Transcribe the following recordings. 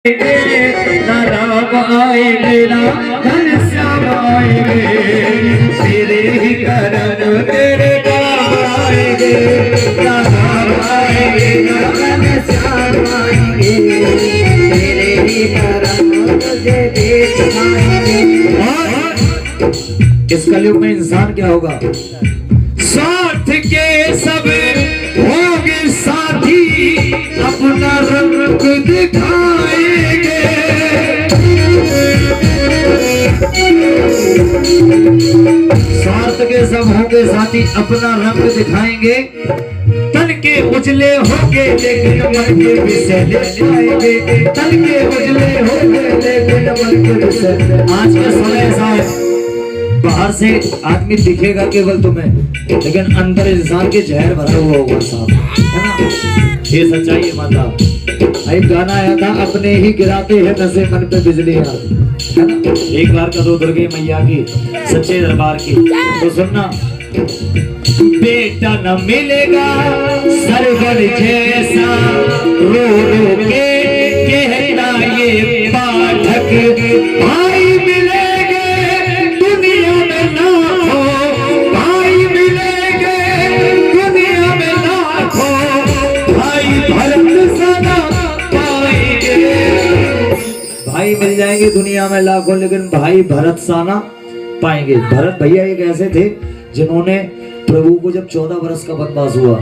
ना राम आएंगे ना घनश्याम आएंगे, तेरे ही करम तेरे काम आएंगे। ना राम आएंगे ना घनश्याम आएंगे, तेरे ही करम तुझे देख आएंगे। इस कलयुग में इंसान क्या होगा? साथ के सब होंगे साथी, अपना रंग दिखाएंगे। स्वार्थ के सब होंगे साथी, अपना रंग दिखाएंगे। तन के उजले होंगे लेकिन मन के विषैले आएंगे। तन के उजले होंगे लेकिन मन के विषैले। आज का समय ऐसा है, बाहर से आदमी दिखेगा केवल तुम्हें, लेकिन अंदर इंसान के जहर भरा हुआ होगा साहब, है ना? ये सच्चाई है माता। एक गाना आया था, अपने ही गिराते हैं नशे मन पे बिजली, है ना? एक बार का दो दुर्गे मैया की, सच्चे दरबार की, तो सुनना। बेटा न मिलेगा सरवर जैसा, रो रो के कहना ये पाठक। भाई मिलेंगे दुनिया में लाखों, भाई मिलेंगे दुनिया में लाखों, भाई भरत सना पाएंगे। भाई मिल जाएंगे दुनिया में लाखों, लेकिन भाई भरत साना पाएंगे। भरत भैया एक ऐसे थे जिन्होंने प्रभु को जब 14 वर्ष का वनवास हुआ,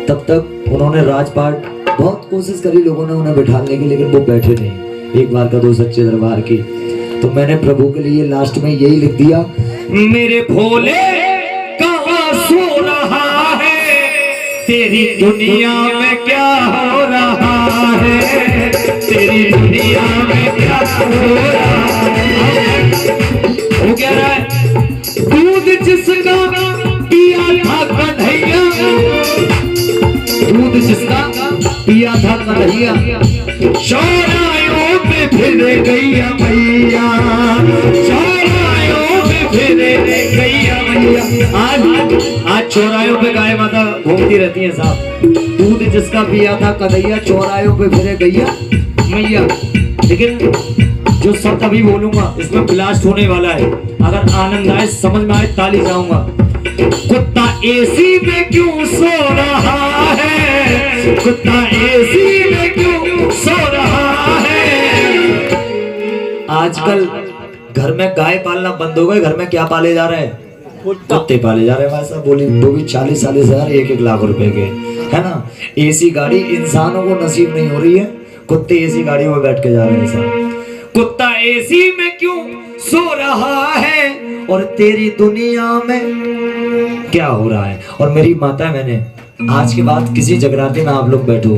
तब तक उन्होंने राजपाट बहुत कोशिश करी, लोगों ने उन्हें बिठाने की, लेकिन वो बैठे नहीं। एक बार का दो सच्चे दरबार की, तो मैंने प्रभु के लिए लास्ट में यही लिख दिया, मेरे भोले कहाँ सो रहा है, तेरी दुनिया में क्या हो रहा है, तेरी दुनिया में क्या हो रहा है। वो कह रहा है, दूध जिसका पिया था कन्हैया, दूध जिसका पिया था कन्हैया, चौरायों पे फिर गैया मैया, चौरायों पे फिर गैया मैया। आज चौरायों पे गाय माता घूमती रहती है साहब। दूध जिसका पिया था कन्हैया, चौरायों पे फिर गैया मैया। लेकिन जो शब्द अभी बोलूंगा इसमें ब्लास्ट होने वाला है, अगर आनंद आए समझ में आए ताली जाऊंगा। कुत्ता एसी में क्यों सो रहा है, कुत्ता एसी में क्यों सो रहा है। आजकल घर में गाय पालना बंद हो गए, घर में क्या पाले जा रहे हैं? कुत्ते पाले जा रहे हैं। वैसा बोली वो भी 40-40 हजार, 1-1 लाख रुपए के, है ना? एसी गाड़ी इंसानों को नसीब नहीं हो रही है, कुत्ते एसी गाड़ी में बैठ के जा रहे हैं साहब। कुत्ता एसी में क्यों सो रहा है, और तेरी दुनिया में क्या हो रहा है। और मेरी माता मैंने आज के बाद किसी जगराते में आप लोग बैठो,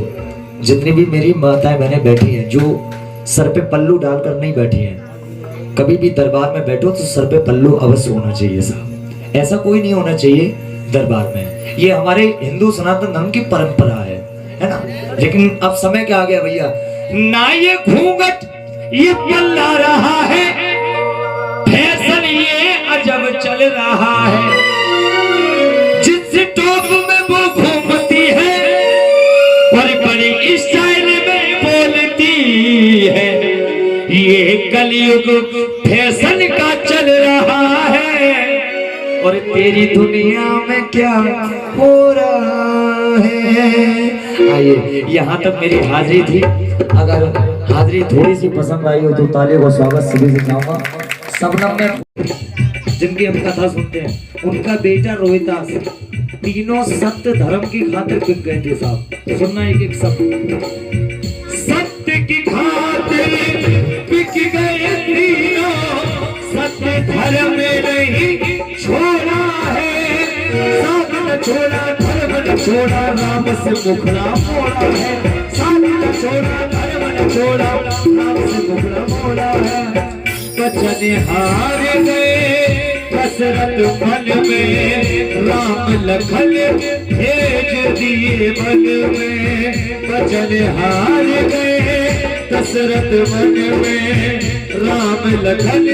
जितनी भी मेरी माताएं बहनें बैठी हैं, जो सर पे पल्लू डालकर नहीं बैठी हैं, कभी भी दरबार में बैठो तो सर पे पल्लू अवश्य होना चाहिए साहब। ऐसा कोई नहीं होना चाहिए दरबार में, ये हमारे हिंदू सनातन धर्म की परंपरा है ना? लेकिन अब समय क्या आ गया भैया, ना ये घूंघट ये पल्ला रहा है, फैशन ये अजब चल रहा है, जिस टॉप में वो घूमती है, बड़ी स्टाइल में बोलती है, ये कलयुग फैशन का चल रहा है, और तेरी दुनिया में क्या हो रहा है। आइए, यहाँ तक मेरी हाजिरी थी। अगर हाजिरी थोड़ी सी पसंद आई हो तो तालियों को स्वागत सभी से चाहूंगा। सबनम में जिनकी हम कथा सुनते हैं, उनका बेटा रोहितास तीनों सत्य धर्म की खातिर बिक गए थे साहब। सुनना एक शब्द, सत्य की खातिर बिक गए तीनों, सत्य धर्म में नहीं छोड़ा है, साथ न छोड़ा धर्म न छोड़ा, राम से मुखड़ा मोड़ा है, साथ न छोड़ा धर्म न छोड़ा, राम से मुखड़ा मोड़ा है। वचन हार गए कसरत मन में, राम लखन भेज दिए मन में, वचन हार गए कसरत मन में, राम लखन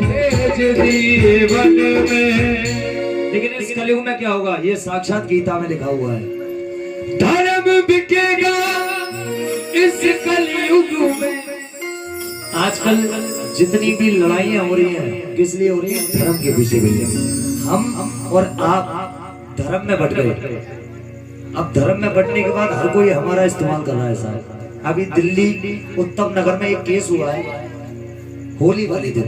भेज दिए मन में। लेकिन इस कलयुग में क्या होगा, ये साक्षात गीता में लिखा हुआ है, धर्म बिकेगा इस कलयुग में, आजकल जितनी भी लड़ाइयाँ हो रही हैं किस लिए हो रही है? धर्म के पीछे भैया। हम और आप धर्म में बट गए। अब धर्म में बटने के बाद हर कोई हमारा इस्तेमाल कर रहा है साहब। अभी दिल्ली उत्तम नगर में एक केस हुआ है होली वाले दिन,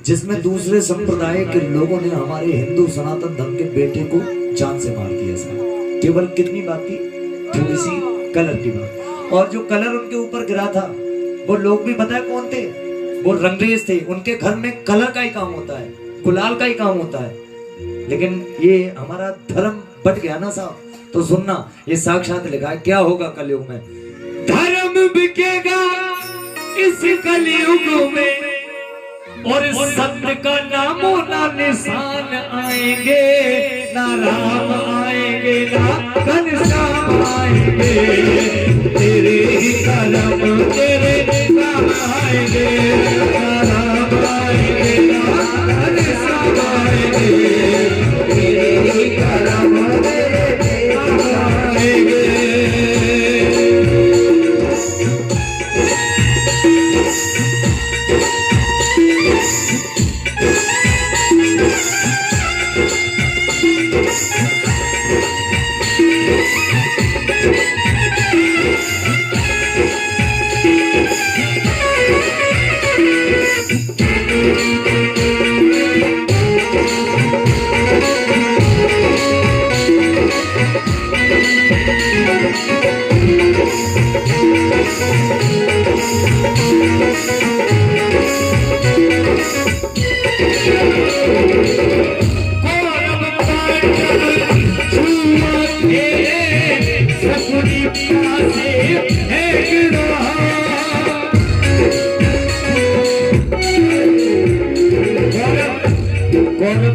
जिसमें दूसरे संप्रदाय के लोगों ने हमारे हिंदू सनातन धर्म के बेटे को जान से मार दिया साहब। केवल कितनी बात की? थोड़ी सी कलर की बात। और जो कलर उनके ऊपर गिरा था वो लोग भी पता है कौन थे? वो रंगरेज थे। उनके घर में कलर का ही काम होता है, गुलाल का ही काम होता है। लेकिन ये हमारा धर्म बट गया ना साहब। तो सुनना, ये साक्षात लिखा है क्या होगा कलयुग में। धर्म बिकेगा इस कलयुग में और सत्य का नामो ना निशान आएंगे, ना राम आएंगे ना घनश्याम आएंगे, तेरे ही कर्म तेरे नाम आएंगे, ना राम आएंगे ना घनश्याम आएंगे, तेरे ही कर्म तेरे नाम आएंगे।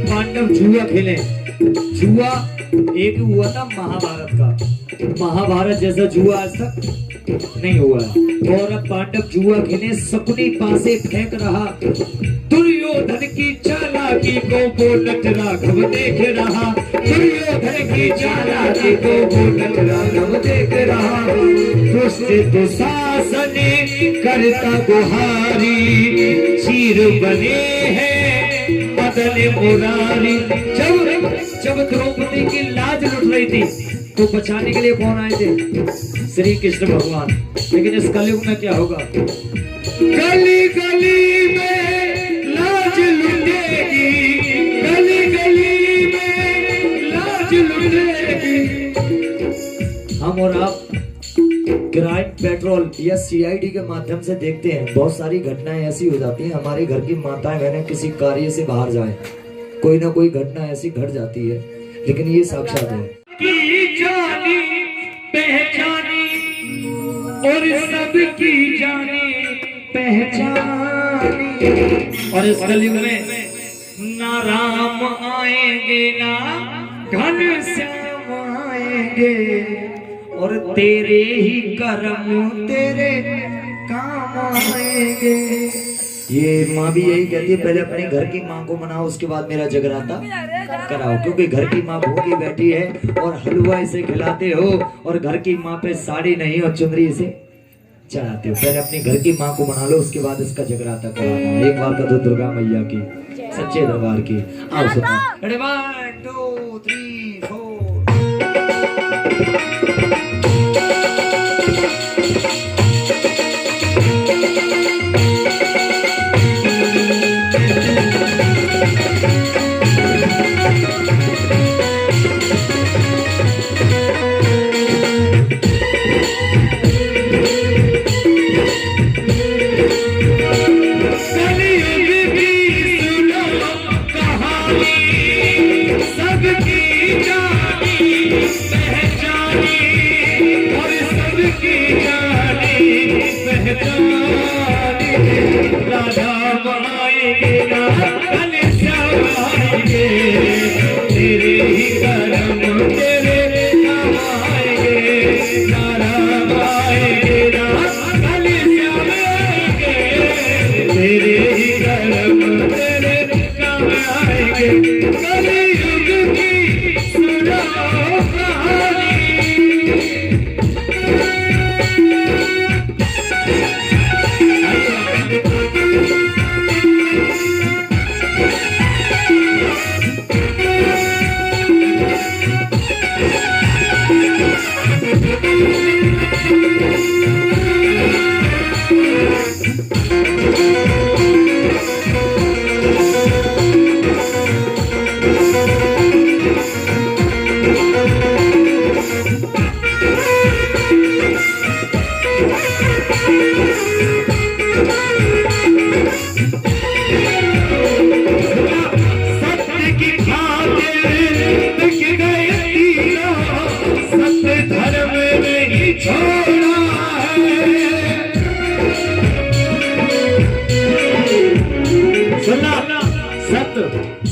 पांडव जुआ खेले। जुआ एक हुआ था महाभारत का। महाभारत जैसा जुआ आज तक नहीं हुआ। कौरव पांडव जुआ खेले, शकुनी पासे फेंक रहा, दुर्योधन की चालाकी को वो नट राघव देख रहा, दुर्योधन की चालाकी को वो नट राघव देख रहा, दुष्ट दुशासन करता गुहारी, चीर बने हैं बदले मुरारी। जब द्रौपदी की लाज लुट रही थी तो बचाने के लिए कौन आए थे? श्री कृष्ण भगवान। लेकिन इस कलयुग में क्या होगा? गली गली में लाज लुटेगी, गली गली में लाज लुटेगी। हम और आप क्राइम पेट्रोल या सीआईडी के माध्यम से देखते हैं, बहुत सारी घटनाएं ऐसी हो जाती हैं। हमारे घर की माताएं बहनें किसी कार्य से बाहर जाए, कोई ना कोई घटना ऐसी घट जाती है। लेकिन ये साक्षात है की जानी पहचानी और सबकी जानी पहचानी। और इस कलयुग में ना राम आएंगे ना घनश्याम आएंगे, और तेरे ही कर्म तेरे काम आएंगे। ये माँ भी यही कहती है, पहले अपने घर की माँ को मनाओ, उसके बाद मेरा जगराता कराओ। क्योंकि घर की माँ भूखी बैठी है और हलवा इसे खिलाते हो, और घर की माँ पे साड़ी नहीं और चुनरी इसे चढ़ाते हो। पहले अपने घर की माँ को मना लो, उसके बाद इसका जगराता कराओ। एक बार का तो दुर्गा मैया की, सच्चे दरबार की। आओ सुनो। 1 2 3 4।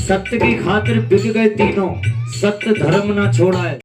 सत्य की खातिर बिक गए तीनों, सत्य धर्म ना छोड़ा है।